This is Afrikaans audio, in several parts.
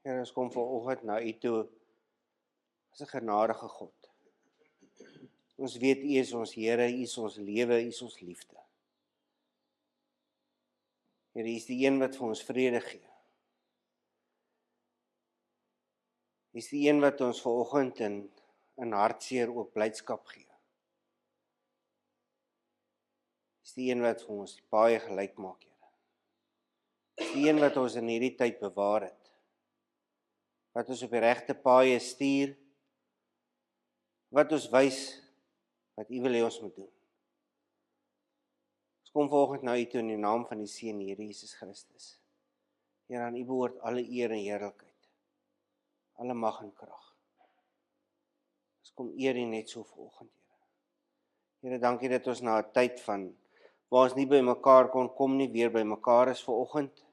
Here, ons kom vanoggend na U toe as 'n genadige God. Ons weet U is ons Here, U is ons lewe, U is ons liefde. Here, U is die een wat vir ons vrede gee. U is die een wat ons vanoggend in hartseer ook blydskap gee. U is die een wat vir ons baie gelyk maak, Here. U is die een wat ons in hierdie tyd bewaar het. Wat ons op die regte paaie stuur, wat ons wys wat U wil hê ons moet doen. Ons kom vanoggend na U toe in die naam van die Seun, Here Jesus Christus. Here, aan U behoort alle eer en heerlikheid, alle mag en krag. Ons kom eer U net so vanoggend, Here. Here, dankie dat ons na 'n tyd van waar ons nie by mekaar kon kom nie, weer by mekaar is vanoggend.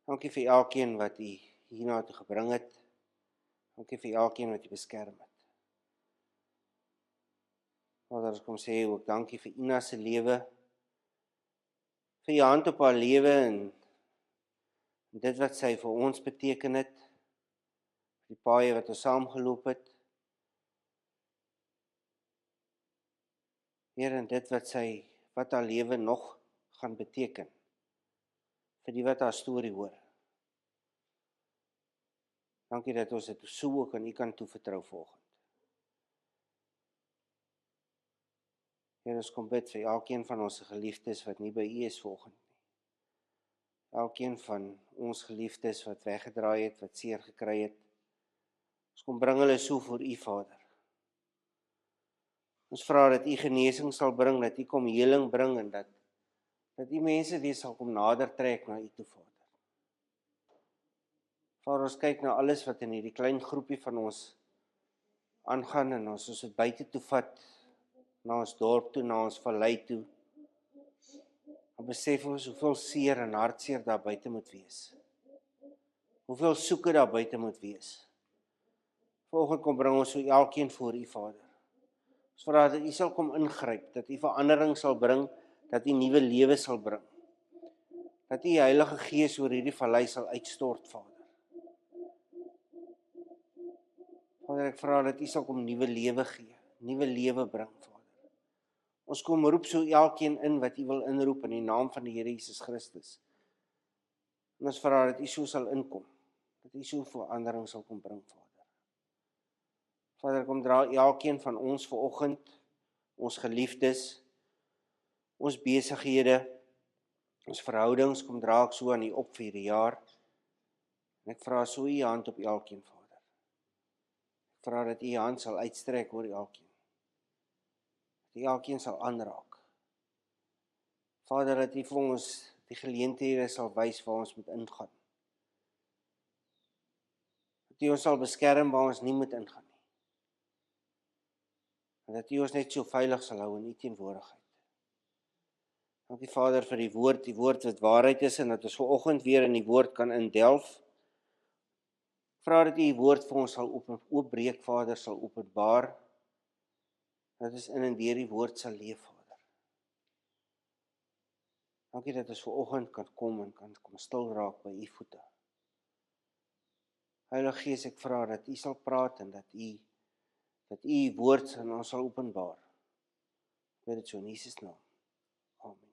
Dankie vir elkeen wat U hierna toe gebring het. Dankie vir elkeen wat U beskerm het. Vader, ons kom sê ook dankie vir Ina se lewe, vir U hand op haar lewe en dit wat sy vir ons beteken het, die paaie wat ons saamgeloop het. Here, en dit wat haar lewe nog gaan beteken, vir die wat haar storie hoor. Dankie dat ons dit so ook aan U kan toevertrou vanoggend. Here, ons kom bid vir elkeen van ons geliefdes wat nie by U is vanoggend nie. Elkeen van ons geliefdes wat weggedraai het, wat seer gekry het. Ons kom bring hulle so voor U, Vader. Ons vra dat U genesing sal bring, dat U kom heling bring en dat U mense weer sal kom nader trek na U toe, Vader. Vader, ons kyk na alles wat in hierdie klein groepie van ons aangaan en ons het buite toe vat, na ons dorp toe, na ons vallei toe. Dan besef ons hoeveel seer en hartseer daar buite moet wees. Hoeveel soeke daar buite moet wees. Vanoggend kom bring ons so elkeen voor U, Vader. Ons vra dat U sal kom ingryp, dat U verandering sal bring, dat U nuwe lewe sal bring. Dat U Heilige Gees oor hierdie vallei sal uitstort, Vader. Vader, ek vra dat U sal kom nuwe lewe gee, nuwe lewe bring, Vader. Ons kom roep so elkeen in wat U wil inroep in die naam van die Here Jesus Christus. En ons vra dat U so sal inkom, dat U so verandering sal kom bring, Vader. Vader, kom dra elkeen van ons vanoggend, ons geliefdes, ons besighede, ons verhoudings, kom dra ek so aan U op vir hierdie jaar. En ek vra so U hand op elkeen, Vader. Ek vra dat U U hand sal uitstrek oor elkeen. Dat U elkeen sal aanraak. Vader, dat U vir ons die geleenthede sal wys waar ons moet ingaan. Dat U ons sal beskerm waar ons nie moet ingaan nie. En dat U ons net so veilig sal hou in U teenwoordigheid. Dankie, Vader, vir die woord wat waarheid is en dat ons vanoggend weer in die woord kan indelf. Vra dat U die woord vir ons sal oopbreek, Vader, sal openbaar. Dat ons in en deur die woord sal leef, Vader. Dankie dat ons vanoggend kan kom en kan kom stil raak by U voete. Heilige Gees, ek vra dat U sal praat en dat U woord aan ons sal openbaar. Ek bid dit so in Jesus naam. Amen.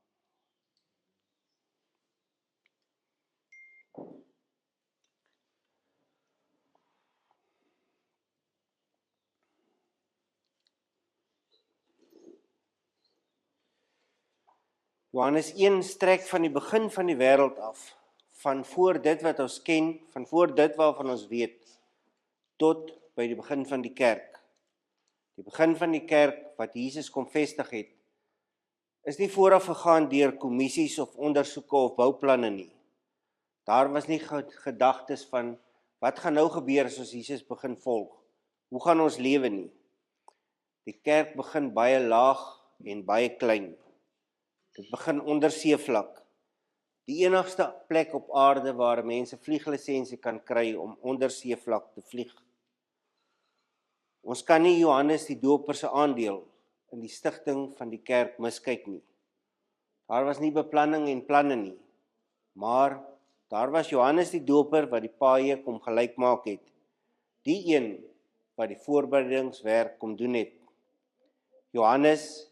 Johannes 1 strek van die begin van die wêreld af, van voor dit wat ons ken, van voor dit waarvan ons weet, tot by die begin van die kerk. Die begin van die kerk wat Jesus kom vestig het, is nie vooraf gegaan deur kommissies of ondersoeke of bouplanne nie. Daar was nie gedagtes van, wat gaan nou gebeur as ons Jesus begin volg? Hoe gaan ons lewe nie? Die kerk begin baie laag en baie klein. Dit begin onder seevlak. Die enigste plek op aarde waar mense vlieglisensie kan kry om onder seevlak te vlieg. Ons kan nie Johannes die Doper se aandeel in die stigting van die kerk miskyk nie. Daar was nie beplanning en planne nie, maar Daar was Johannes die Doper wat die paaie kom gelyk maak het. Die een wat die voorbereidingswerk kom doen het. Johannes,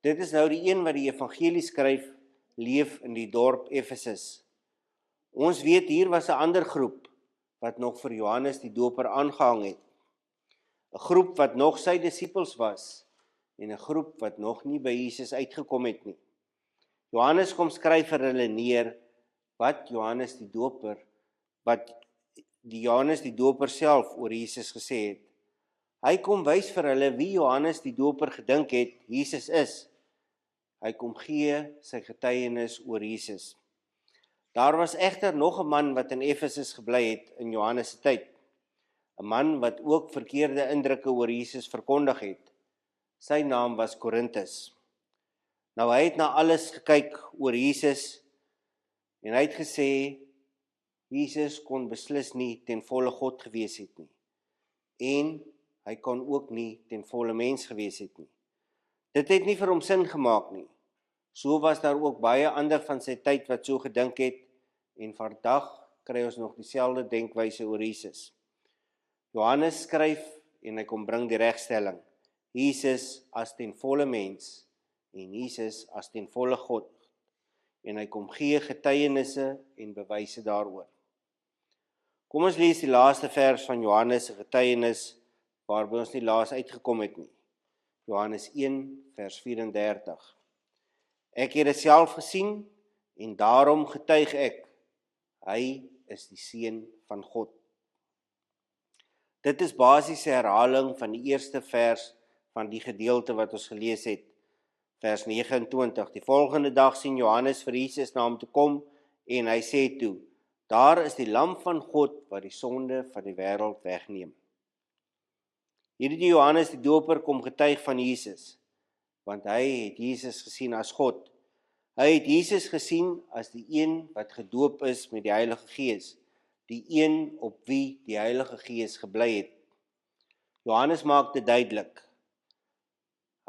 dit is nou die een wat die evangelie skryf, leef in die dorp Efesus. Ons weet hier was 'n ander groep wat nog vir Johannes die Doper aangehang het. 'n Groep wat nog sy disippels was en 'n groep wat nog nie by Jesus uitgekom het nie. Johannes kom skryf vir hulle neer wat Johannes die Doper self oor Jesus gesê het. Hy kom wys vir hulle wie Johannes die Doper gedink het Jesus is. Hy kom gee sy getuienis oor Jesus. Daar was egter nog 'n man wat in Efesus gebly het in Johannes se tyd. 'n Man wat ook verkeerde indrukke oor Jesus verkondig het. Sy naam was Korintus. Nou hy het na alles gekyk oor Jesus en hy het gesê Jesus kon beslis nie ten volle God gewees het nie. En hy kon ook nie ten volle mens gewees het nie. Dit het nie vir hom sin gemaak nie. So was daar ook baie ander van sy tyd wat so gedink het en vandag kry ons nog dieselfde denkwyse oor Jesus. Johannes skryf en hy kom bring die regstelling. Jesus as ten volle mens en Jesus as ten volle God. En hy kom gee getuienisse en bewyse daaroor. Kom ons lees die laaste vers van Johannes se getuienis waarby ons nie laas uitgekom het nie. Johannes 1 vers 34. Ek het dit self gesien en daarom getuig ek. Hy is die seun van God. Dit is basiese herhaling van die eerste vers van die gedeelte wat ons gelees het. Vers 29. Die volgende dag sien Johannes vir Jesus na hom toe kom en hy sê toe, daar is die lam van God wat die sonde van die wêreld wegneem. Hierdie Johannes die Doper kom getuig van Jesus, want hy het Jesus gesien as God. Hy het Jesus gesien as die een wat gedoop is met die Heilige Gees, die een op wie die Heilige Gees gebly het. Johannes maak dit duidelik.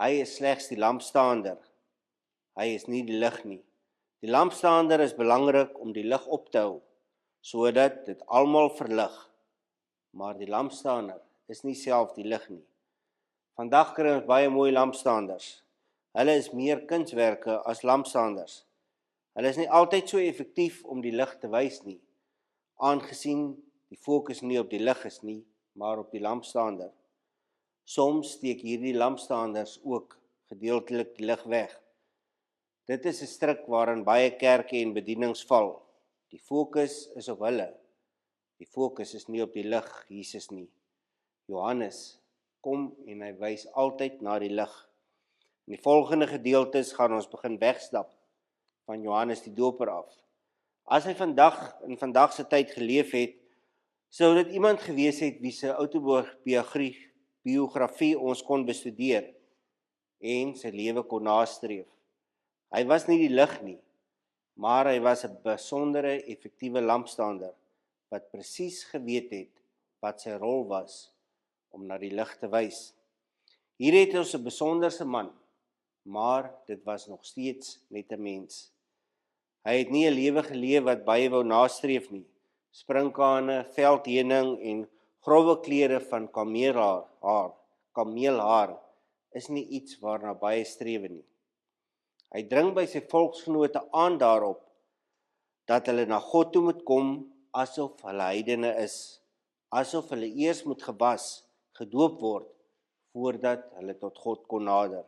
Hy is slegs die lampstaander. Hy is nie die lig nie. Die lampstaander is belangrik om die lig op te hou, sodat dit almal verlig. Maar die lampstaander is nie self die lig nie. Vandag kry ons baie mooi lampstaanders. Hulle is meer kunswerke as lampstanders. Hulle is nie altyd so effektief om die lig te wys nie, aangesien die fokus nie op die lig is nie, maar op die lampstander. Soms steek hierdie lampstanders ook gedeeltelik die lig weg. Dit is 'n struik waarin baie kerke en bedienings val. Die fokus is op hulle. Die fokus is nie op die lig, Jesus nie. Johannes kom en hy wys altyd na die lig. In die volgende gedeeltes gaan ons begin wegstap van Johannes die Doper af. As hy in vandag se tyd geleef het, sou dit iemand gewees het wie se autobiografie ons kon bestudeer en sy lewe kon nastreef. Hy was nie die lig nie, maar hy was 'n besondere effektiewe lampstaander wat presies geweet het wat sy rol was om na die lig te wys. Hier het ons 'n besonderse man, maar dit was nog steeds net 'n mens. Hy het nie 'n lewe geleef wat baie wou nastreef nie. Sprinkane, veldheuning en grove klere van kameelhaar is nie iets waarna baie strewe nie. Hy dring by sy volksgenote aan daarop dat hulle na God toe moet kom asof hulle heidene is, asof hulle eers moet gedoop word voordat hulle tot God kon nader.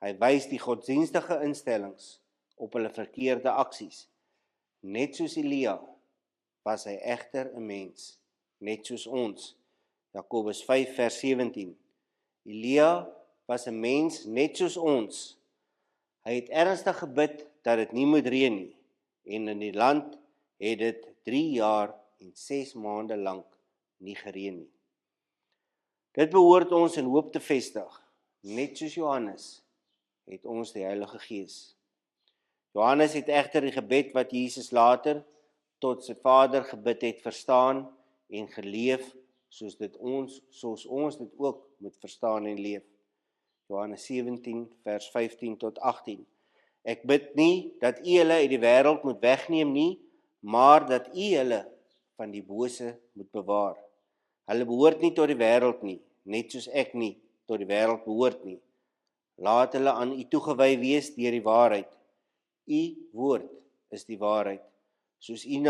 Hy wys die godsdienstige instellings op hulle verkeerde aksies. Net soos Elia was hy egter 'n mens, net soos ons. Jakobus 5 vers 17. Elia was 'n mens net soos ons. Hy het ernstig gebid dat dit nie moet reën nie, en in die land het dit 3 jaar en 6 maande lank nie gereën nie. Dit behoort ons in hoop te vestig. Net soos Johannes het ons die Heilige Gees. Johannes het egter die gebed wat Jesus later tot sy Vader gebid het verstaan en geleef soos ons dit ook moet verstaan en leef. Johannes 17 vers 15 tot 18. Ek bid nie dat u hulle uit die wêreld moet wegneem nie, maar dat U hulle van die bose moet bewaar. Hulle behoort nie tot die wêreld nie, net soos ek nie tot die wêreld behoort nie. Laat hulle aan U toegewy wees deur die waarheid. U woord is die waarheid. Soos U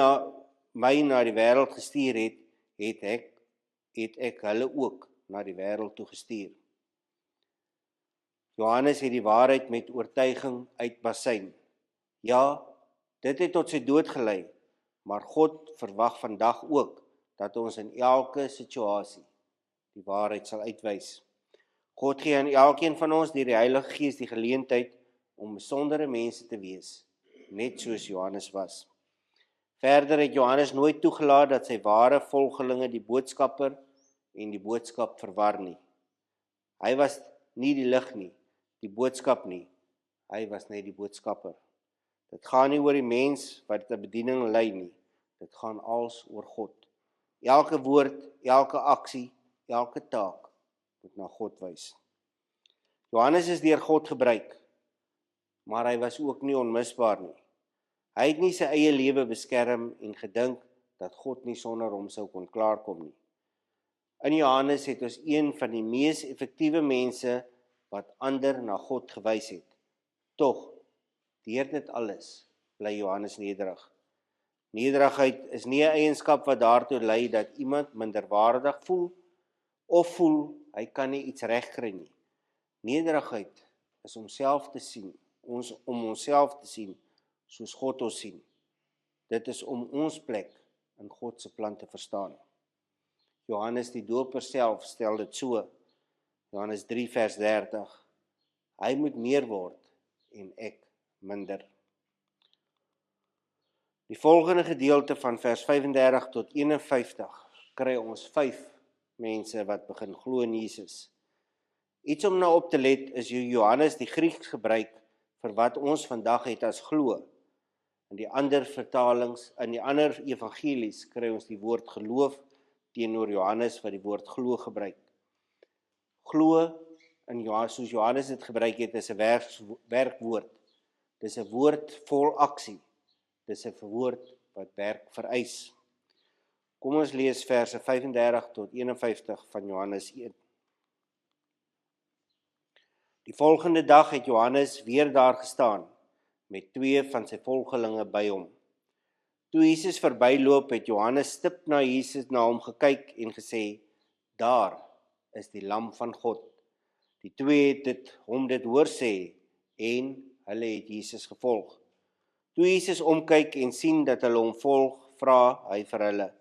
my na die wêreld gestuur het, het ek hulle ook na die wêreld toe gestuur. Johannes het die waarheid met oortuiging uitbasyn. Ja, dit het tot sy dood gelei, maar God verwag vandag ook dat ons in elke situasie die waarheid sal uitwys. God gee aan elkeen van ons deur die Heilige Gees die geleentheid om besondere mense te wees, net soos Johannes was. Verder het Johannes nooit toegelaat dat sy ware volgelinge die boodskapper en die boodskap verwar nie. Hy was nie die lig nie, die boodskap nie. Hy was net die boodskapper. Dit gaan nie oor die mens wat 'n bediening lei nie. Dit gaan als oor God. Elke woord, elke aksie, elke taak moet na God wys. Johannes is deur God gebruik, maar hy was ook nie onmisbaar nie. Hy het nie sy eie lewe beskerm en gedink dat God nie sonder hom sou kon klaarkom nie. In Johannes het ons een van die mees effektiewe mense wat ander na God gewys het. Tog, deur dit alles, bly Johannes nederig. Nederigheid is nie 'n eienskap wat daartoe lei dat iemand minderwaardig voel of voel hy kan nie iets regkry nie. Nederigheid is om onsself te sien soos God ons sien. Dit is om ons plek in God se plan te verstaan. Johannes die Doper self stel dit so. Johannes 3 vers 30. Hy moet meer word en ek minder. Die volgende gedeelte van vers 35 tot 51 kry ons 5 mense wat begin glo in Jesus. Iets om nou op te let is hoe Johannes die Grieks gebruik vir wat ons vandag het as glo. In die ander vertalings, in die ander evangelies kry ons die woord geloof teenoor Johannes wat die woord glo gebruik. Glo, soos Johannes dit gebruik het, is 'n werkwoord. Dis 'n woord vol aksie. Dis 'n woord wat werk vereis. Kom ons lees verse 35 tot 51 van Johannes 1. Die volgende dag het Johannes weer daar gestaan, met 2 van sy volgelinge by hom. Toe Jesus verbyloop, het Johannes stip na hom gekyk en gesê, daar is die lam van God. Die 2 het hom dit hoor sê, en hulle het Jesus gevolg. Toe Jesus omkyk en sien dat hulle hom volg, vra hy vir hulle,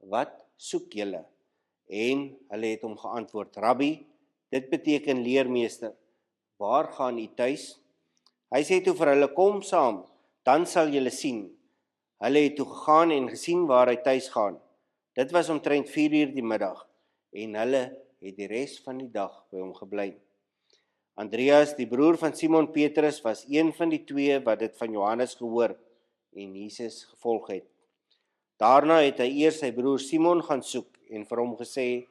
wat soek julle? En hulle het hom geantwoord, Rabbi, dit beteken leermeester, waar gaan u tuis? Hy sê toe vir hulle, kom saam, dan sal julle sien. Hulle het toe gegaan en gesien waar hy tuis gaan. Dit was omtrent 4:00 die middag, en hulle het die res van die dag by hom gebly. Andreas, die broer van Simon Petrus, was een van die 2 wat dit van Johannes gehoor en Jesus gevolg het. Daarna het hy eers sy broer Simon gaan soek en vir hom gesê,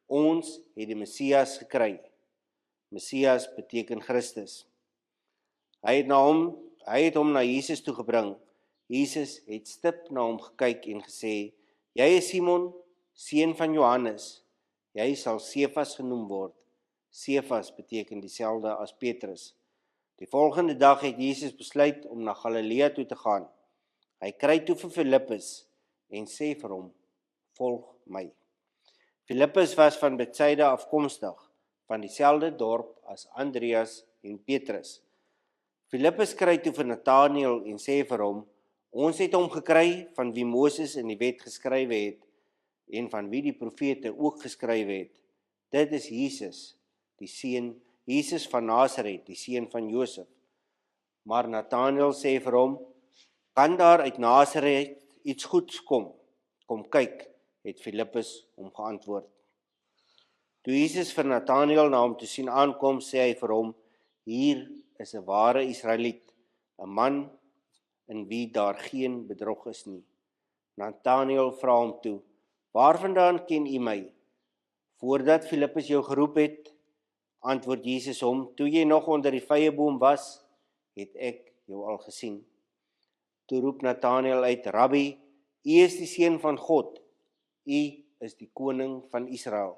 ons het die Messias gekry. Messias beteken Christus. Hy het hom na Jesus toe gebring. Jesus het stip na hom gekyk en gesê, jy is Simon, seun van Johannes. Jy sal Sefas genoem word. Sefas beteken dieselfde as Petrus. Die volgende dag het Jesus besluit om na Galilea toe te gaan. Hy kry toe vir Filippus en sê vir hom, volg my. Filippus was van Betsaida afkomstig, van dieselfde dorp as Andreas en Petrus. Filippus kry toe vir Nathanael en sê vir hom, ons het hom gekry van wie Moses in die wet geskrywe het en van wie die profete ook geskrywe het. Dit is Jesus van Nasaret, die seun van Josef. Maar Nathanael sê vir hom, kan daar uit Nasaret iets goeds kom? Kom kyk, het Filippus hom geantwoord. Toe Jesus vir Nathanael na hom toe sien aankom, sê hy vir hom, hier is 'n ware Israeliet, 'n man in wie daar geen bedrog is nie. Nathanael vra hom toe, waarvandaan ken u my? Voordat Filippus jou geroep het, antwoord Jesus hom, toe jy nog onder die vyeboom was, het ek jou al gesien. Toe roep Nathanael uit, Rabbi, U is die seun van God, U is die koning van Israel.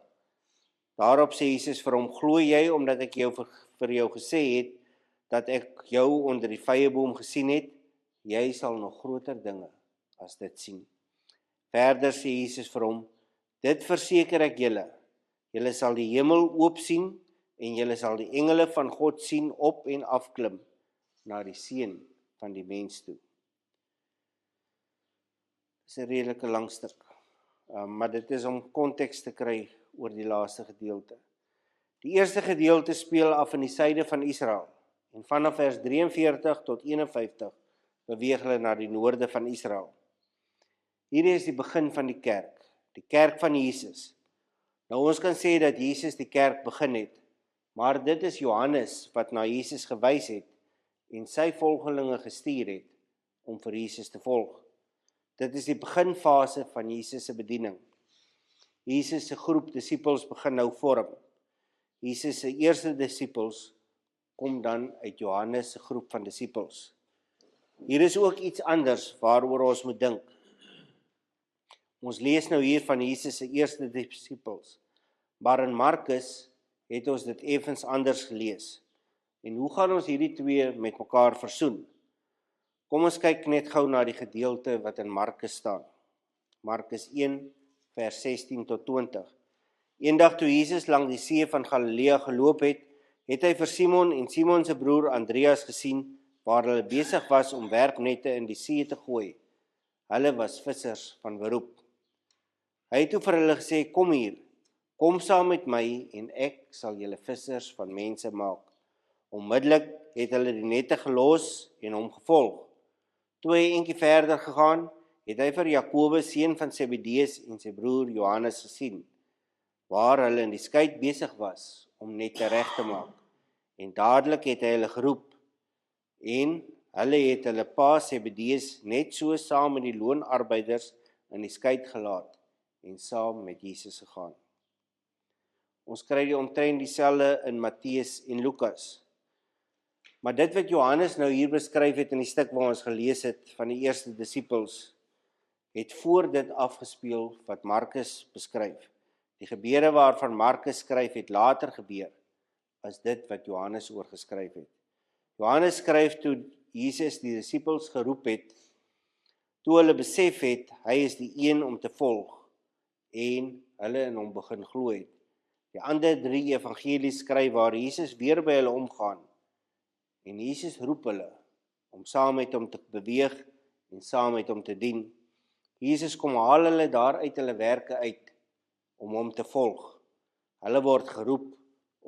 Daarop sê Jesus vir hom, glo jy omdat ek vir jou gesê het, dat ek jou onder die vyeboom gesien het, jy sal nog groter dinge as dit sien. Verder sê Jesus vir hom, dit verseker ek julle, julle sal die hemel oop sien, en julle sal die engele van God sien op en afklim, na die seun van die mens toe. Dit is 'n redelike lang stuk, maar dit is om konteks te kry oor die laaste gedeelte. Die eerste gedeelte speel af in die suide van Israel, en vanaf vers 43 tot 51 beweeg hulle na die noorde van Israel. Hierdie is die begin van die kerk van Jesus. Nou ons kan sê dat Jesus die kerk begin het, maar dit is Johannes wat na Jesus gewys het en sy volgelinge gestuur het om vir Jesus te volg. Dit is die beginfase van Jesus se bediening. Jesus se groep disippels begin nou vorm. Jesus se eerste disippels kom dan uit Johannes se groep van disippels. Hier is ook iets anders waaroor ons moet dink. Ons lees nou hier van Jesus se eerste disippels, maar in Markus het ons dit effens anders gelees. En hoe gaan ons hierdie twee met mekaar versoen? Kom ons kyk net gou na die gedeelte wat in Markus staan. Markus 1 vers 16 tot 20. Eendag toe Jesus langs die see van Galilea geloop het, het hy vir Simon en Simon se broer Andreas gesien, waar hulle besig was om werpnette in die see te gooi. Hulle was vissers van beroep. Hy het toe vir hulle gesê, kom hier, kom saam met my en ek sal julle vissers van mense maak. Onmiddellik het hulle die nette gelos en hom gevolg. Toe hy eenetjie verder gegaan, het hy vir Jakobus, seun van Zebedeus en sy broer Johannes gesien, waar hulle in die skei besig was om nette reg te maak. En dadelik het hy hulle geroep, en hulle het hulle pa Zebedeus net so saam met die loonarbeiders in die skei gelaat en saam met Jesus gegaan. Ons kry die omtrent dieselfde in Matteus en Lukas. Maar dit wat Johannes nou hier beskryf het in die stuk waar ons gelees het van die eerste disippels, het voor dit afgespeel wat Markus beskryf. Die gebeure waarvan Markus skryf het later gebeur, as dit wat Johannes oor geskryf het. Johannes skryf toe Jesus die disippels geroep het, toe hulle besef het, hy is die een om te volg, en hulle in hom begin glo het. Die ander 3 evangelies skryf waar Jesus weer by hulle omgaan, en Jesus roep hulle om saam met hom te beweeg en saam met hom te dien. Jesus kom haal hulle daar uit hulle werke uit om hom te volg. Hulle word geroep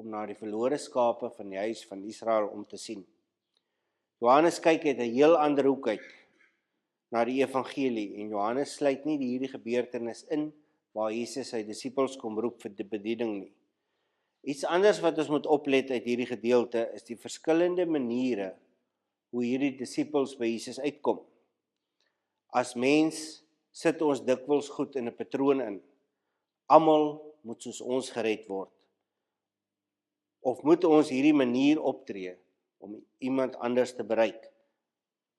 om na die verlore skape van die huis van Israel om te sien. Johannes kyk uit 'n heel ander hoek uit na die evangelie en Johannes sluit nie hierdie gebeurtenis in waar Jesus sy disippels kom roep vir die bediening nie. Iets anders wat ons moet oplet uit hierdie gedeelte is die verskillende maniere hoe hierdie disippels by Jesus uitkom. As mens sit ons dikwels goed in 'n patroon in. Almal moet soos ons gered word. Of moet ons hierdie manier optree om iemand anders te bereik?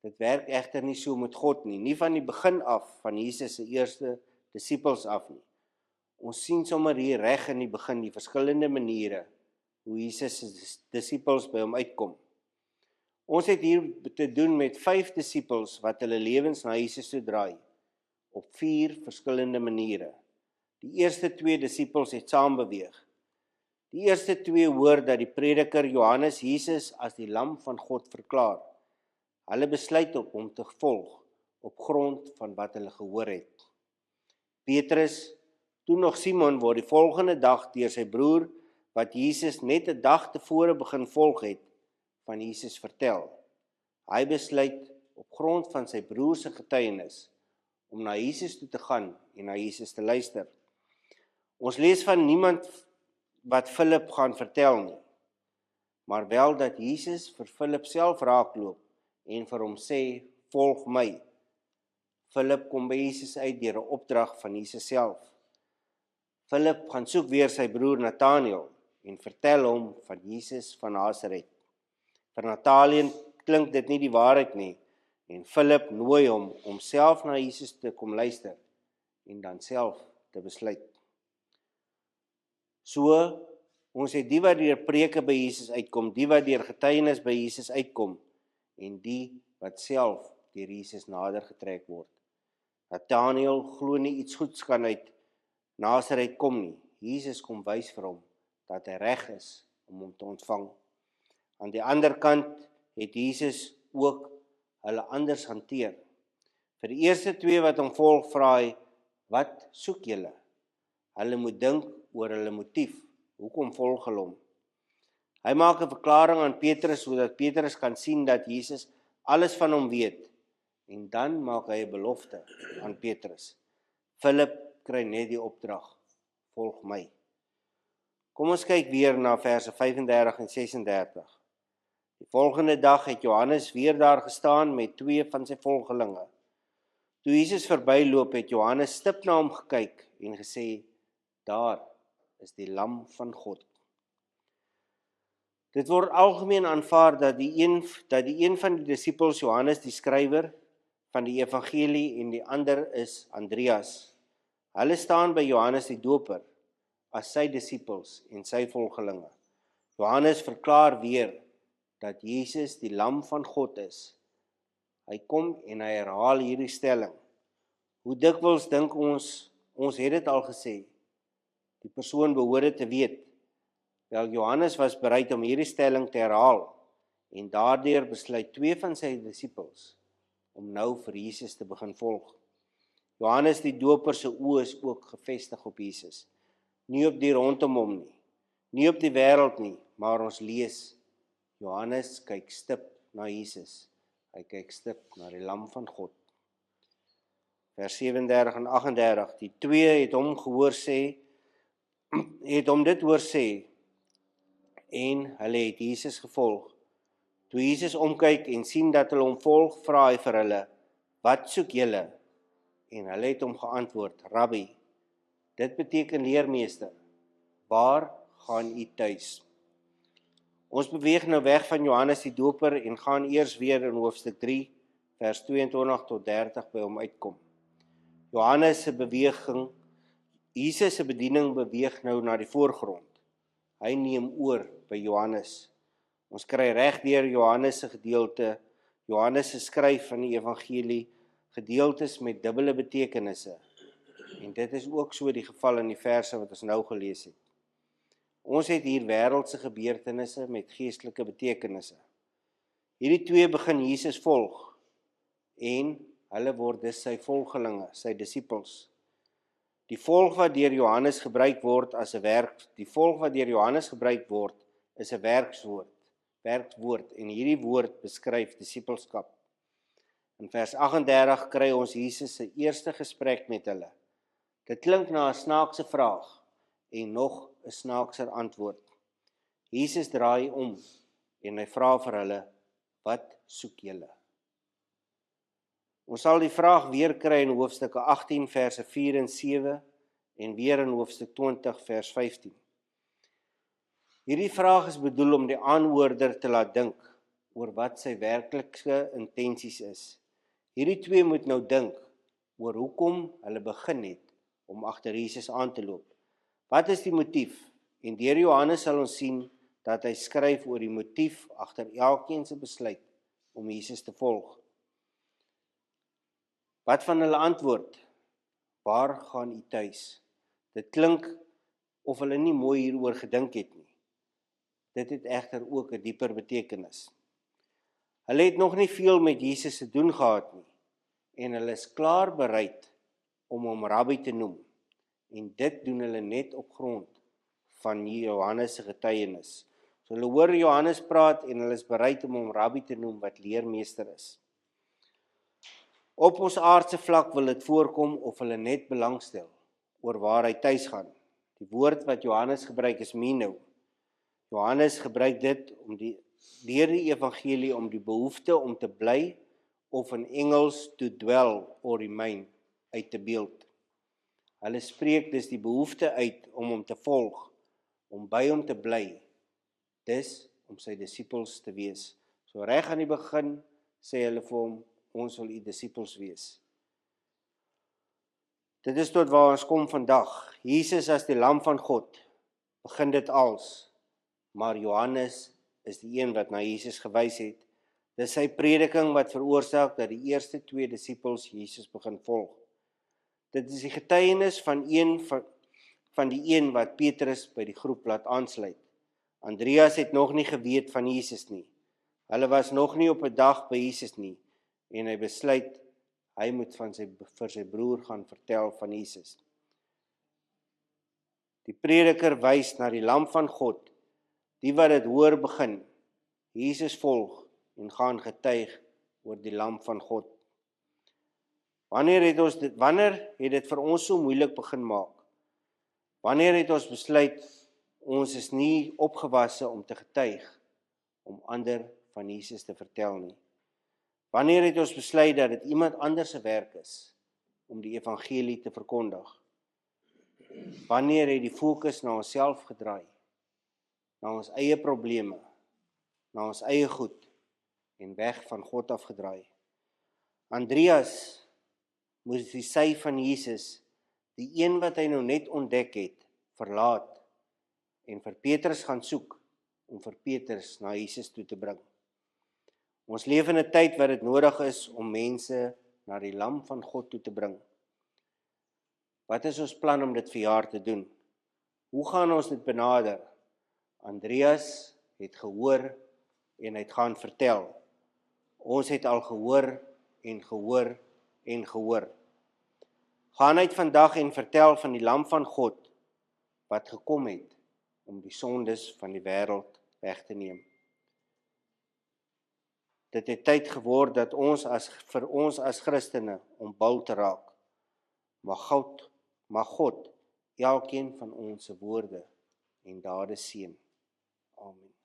Dit werk egter nie so met God nie van die begin af van Jesus se eerste disippels af nie. Ons sien sommer hier reg in die begin die verskillende maniere hoe Jesus se disippels by hom uitkom. Ons het hier te doen met 5 disippels wat hulle lewens na Jesus toe draai, op 4 verskillende maniere. Die eerste 2 disippels het saam beweeg. Die eerste 2 hoor dat die prediker Johannes Jesus as die lam van God verklaar. Hulle besluit om hom te volg op grond van wat hulle gehoor het. Petrus, toe nog Simon, word die volgende dag deur sy broer, wat Jesus net 'n dag tevore begin volg het, van Jesus vertel. Hy besluit op grond van sy broer se getuienis om na Jesus toe te gaan en na Jesus te luister. Ons lees van niemand wat Philip gaan vertel nie, maar wel dat Jesus vir Philip self raakloop en vir hom sê, volg my. Philip kom by Jesus uit deur 'n opdrag van Jesus self. Philip gaan soek weer sy broer Nathanael en vertel hom van Jesus van Nasaret. Vir Nathanael klink dit nie die waarheid nie En Philip nooi hom om self na Jesus te kom luister en dan self te besluit. So, ons het die wat deur preke by Jesus uitkom, die wat deur getuienis by Jesus uitkom, en die wat self deur Jesus nader getrek word. Nathanael glo nie iets goeds kan uit Nasaret kom nie. Jesus kom wys vir hom dat hy reg is om hom te ontvang. Aan die ander kant het Jesus ook hulle anders hanteer. Vir die eerste twee wat hom volg, vra hy, wat soek julle? Hulle moet dink oor hulle motief. Hoekom volg hulle hom? Hy maak 'n verklaring aan Petrus sodat Petrus kan sien dat Jesus alles van hom weet. En dan maak hy 'n belofte aan Petrus. Philip kry net die opdrag, volg my. Kom ons kyk weer na verse 35 en 36. Die volgende dag het Johannes weer daar gestaan met twee van sy volgelinge. Toe Jesus verbyloop, het Johannes stip na hom gekyk en gesê, daar is die lam van God. Dit word algemeen aanvaar dat die een van die disippels Johannes die skrywer van die evangelie en die ander is Andreas. Hulle staan by Johannes die Doper as sy disippels en sy volgelinge. Johannes verklaar weer dat Jesus die lam van God is. Hy kom en hy herhaal hierdie stelling. Hoe dikwels dink ons het dit al gesê, die persoon behoort dit te weet. Wel, Johannes was bereid om hierdie stelling te herhaal en daardeur besluit twee van sy disippels om nou vir Jesus te begin volg. Johannes die Doper se oë is ook gefestig op Jesus, nie op die rondom hom nie, nie op die wêreld nie, maar ons lees, Johannes kyk stip na Jesus, hy kyk stip na die lam van God. Vers 37 en 38, die twee het hom dit hoor sê, en hulle het Jesus gevolg. Toe Jesus omkyk en sien dat hulle hom volg, vra hy vir hulle, wat soek julle? En hulle het hom geantwoord, Rabbi, dit beteken leermeester, waar gaan u tuis? Ons beweeg nou weg van Johannes die Doper en gaan eers weer in hoofstuk 3, vers 22 tot 30 by hom uitkom. Jesus se bediening beweeg nou na die voorgrond. Hy neem oor by Johannes. Ons kry reg deur Johannes se gedeelte, Johannes se skryf van die evangelie, gedeeltes met dubbele betekenisse. En dit is ook so die geval in die verse wat ons nou gelees het. Ons het hier wêreldse gebeurtenisse met geestelike betekenisse. Hierdie twee begin Jesus volg en hulle word dus sy volgelinge, sy disippels. Die volg wat deur Johannes gebruik word is 'n werkswoord en hierdie woord beskryf disippelskap. In vers 38 kry ons Jesus se eerste gesprek met hulle. Dit klink na 'n snaakse vraag en nog 'n snaakser antwoord. Jesus draai om en hy vra vir hulle, wat soek julle? Ons sal die vraag weer kry in hoofstukke 18 verse 4 en 7 en weer in hoofstuk 20 vers 15. Hierdie vraag is bedoel om die aanhoorder te laat dink oor wat sy werklike intensies is. Hierdie twee moet nou dink oor hoekom hulle begin het om agter Jesus aan te loop. Wat is die motief? En deur Johannes sal ons sien dat hy skryf oor die motief agter elkeen se besluit om Jesus te volg. Wat van hulle antwoord? Waar gaan u tuis? Dit klink of hulle nie mooi hieroor gedink het nie. Dit het egter ook 'n dieper betekenis. Hulle het nog nie veel met Jesus te doen gehad nie en hulle is klaar bereid om hom Rabbi te noem. En dit doen hulle net op grond van Johannes se getuienis. So hulle hoor Johannes praat en hulle is bereid om hom Rabbi te noem wat leermeester is. Op ons aardse vlak wil dit voorkom of hulle net belangstel oor waar hy tuis gaan. Die woord wat Johannes gebruik is meno. Johannes gebruik dit deur die evangelie om die behoefte om te bly of in Engels to dwell or remain uit te beeld. Hulle spreek dus die behoefte uit om hom te volg, om by hom te bly, dis om sy disippels te wees. So reg aan die begin sê hulle vir hom, ons wil u disippels wees. Dit is tot waar ons kom vandag. Jesus as die lam van God, begin dit als, maar Johannes is die een wat na Jesus gewys het. Dis sy prediking wat veroorsaak dat die eerste 2 disippels Jesus begin volg. Dit is die getuienis van die een wat Petrus by die groep laat aansluit. Andreas het nog nie geweet van Jesus nie. Hulle was nog nie op 'n dag by Jesus nie, en hy besluit, hy moet vir sy broer gaan vertel van Jesus. Die prediker wys na die lam van God, die wat dit hoor begin, Jesus volg en gaan getuig oor die lam van God. Wanneer het dit vir ons so moeilik begin maak? Wanneer het ons besluit, ons is nie opgewasse om te getuig, om ander van Jesus te vertel nie? Wanneer het ons besluit dat dit iemand anders se werk is, om die evangelie te verkondig? Wanneer het die fokus na onsself gedraai, na ons eie probleme, na ons eie goed, en weg van God afgedraai? Andreas moes die sy van Jesus, die een wat hy nou net ontdek het, verlaat, en vir Petrus gaan soek, om vir Petrus na Jesus toe te bring. Ons leef in 'n tyd wat dit nodig is om mense na die lam van God toe te bring. Wat is ons plan om dit vir jaar te doen? Hoe gaan ons dit benader? Andreas het gehoor en hy het gaan vertel. Ons het al gehoor en gehoor en gehoor. Gaan uit vandag en vertel van die lam van God wat gekom het om die sondes van die wêreld weg te neem. Dit het tyd geword dat vir ons as Christene ontbul te raak. Mag God elkeen van ons se woorde en dade seën. Amen.